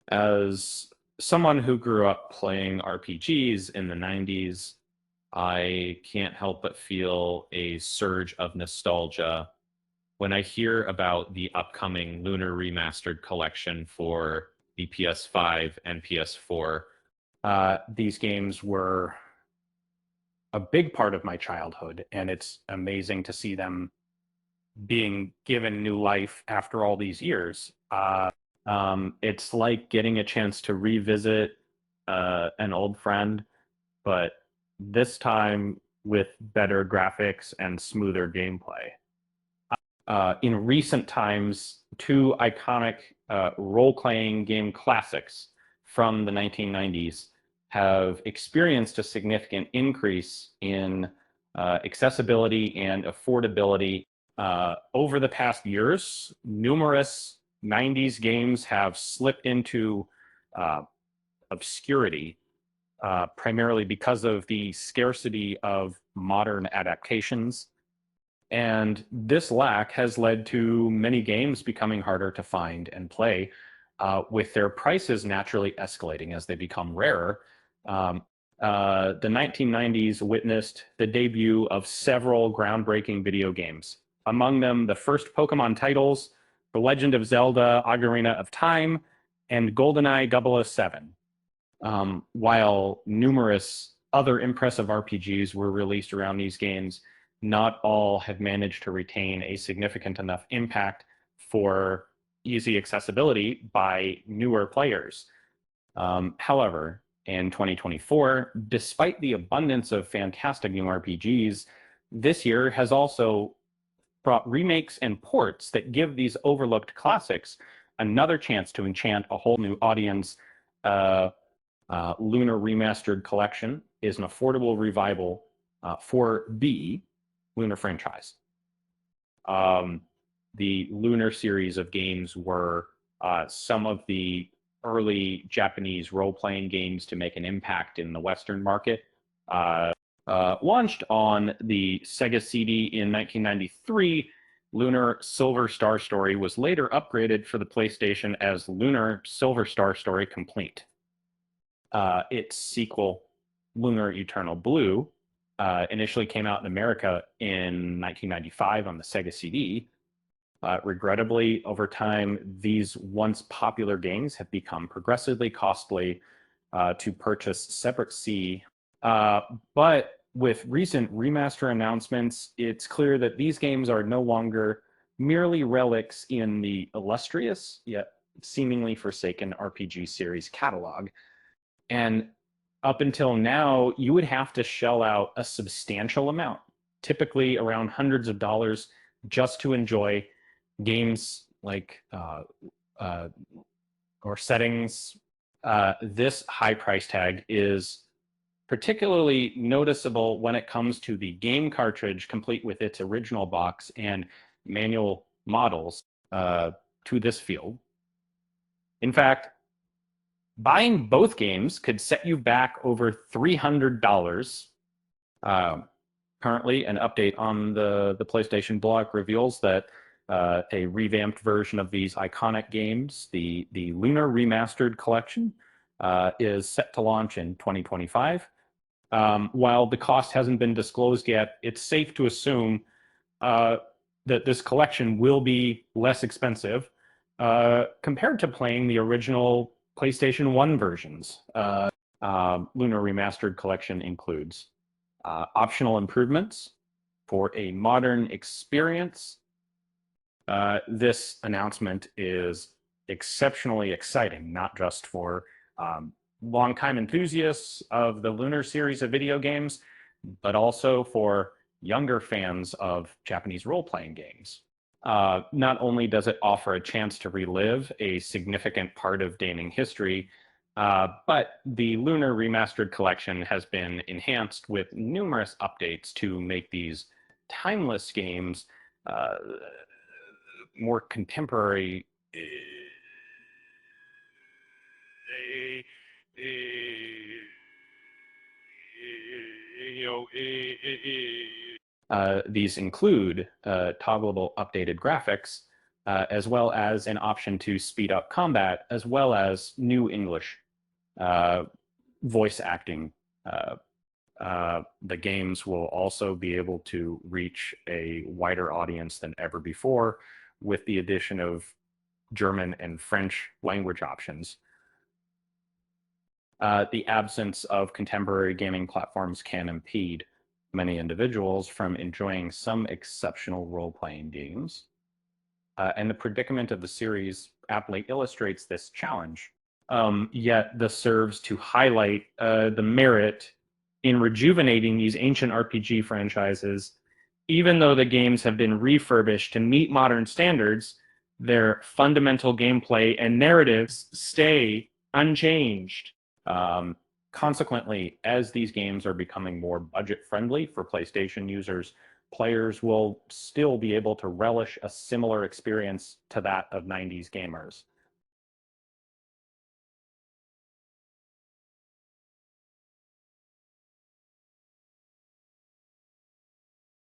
As someone who grew up playing RPGs in the 90s, I can't help but feel a surge of nostalgia when I hear about the upcoming Lunar Remastered Collection for the PS5 and PS4. These games were a big part of my childhood, and it's amazing to see them being given new life after all these years. It's like getting a chance to revisit an old friend, but this time with better graphics and smoother gameplay. In recent times, two iconic role-playing game classics from the 1990s have experienced a significant increase in accessibility and affordability. Over the past years, numerous 90s games have slipped into uh, obscurity, primarily because of the scarcity of modern adaptations. And this lack has led to many games becoming harder to find and play, with their prices naturally escalating as they become rarer. Um, the 1990s witnessed the debut of several groundbreaking video games. Among them, the first Pokemon titles, The Legend of Zelda, Ocarina of Time, and GoldenEye 007. While numerous other impressive RPGs were released around these games, not all have managed to retain a significant enough impact for easy accessibility by newer players. However, in 2024, despite the abundance of fantastic new RPGs, this year has also brought remakes and ports that give these overlooked classics another chance to enchant a whole new audience. Uh, Lunar Remastered Collection is an affordable revival for the Lunar franchise. Um, the Lunar series of games were some of the early Japanese role playing games to make an impact in the Western market. Launched on the Sega CD in 1993, Lunar Silver Star Story was later upgraded for the PlayStation as Lunar Silver Star Story Complete. Its sequel, Lunar Eternal Blue, initially came out in America in 1995 on the Sega CD. Regrettably, over time, these once popular games have become progressively costly to purchase separate C. But with recent remaster announcements, it's clear that these games are no longer merely relics in the illustrious yet seemingly forsaken RPG series catalog. And up until now, you would have to shell out a substantial amount, typically around hundreds of dollars, just to enjoy games like uh, or settings. This high price tag is particularly noticeable when it comes to the game cartridge, complete with its original box and manual models to this field. In fact, buying both games could set you back over $300. Uh, Currently, an update on the PlayStation blog reveals that a revamped version of these iconic games, the Lunar Remastered Collection, is set to launch in 2025. While the cost hasn't been disclosed yet, it's safe to assume uh, that this collection will be less expensive compared to playing the original PlayStation 1 versions. Lunar Remastered Collection includes optional improvements for a modern experience. This announcement is exceptionally exciting, not just for longtime enthusiasts of the Lunar series of video games, but also for younger fans of Japanese role playing games. Not only does it offer a chance to relive a significant part of gaming history, but the Lunar Remastered Collection has been enhanced with numerous updates to make these timeless games uh, more contemporary. These include toggleable updated graphics, as well as an option to speed up combat, as well as new English uh, voice acting. The games will also be able to reach a wider audience than ever before with the addition of German and French language options. The absence of contemporary gaming platforms can impede many individuals from enjoying some exceptional role-playing games. And the predicament of the series aptly illustrates this challenge. Yet this serves to highlight the merit in rejuvenating these ancient RPG franchises. Even though the games have been refurbished to meet modern standards, their fundamental gameplay and narratives stay unchanged. Um, Consequently, as these games are becoming more budget friendly for PlayStation users, players will still be able to relish a similar experience to that of 90s gamers.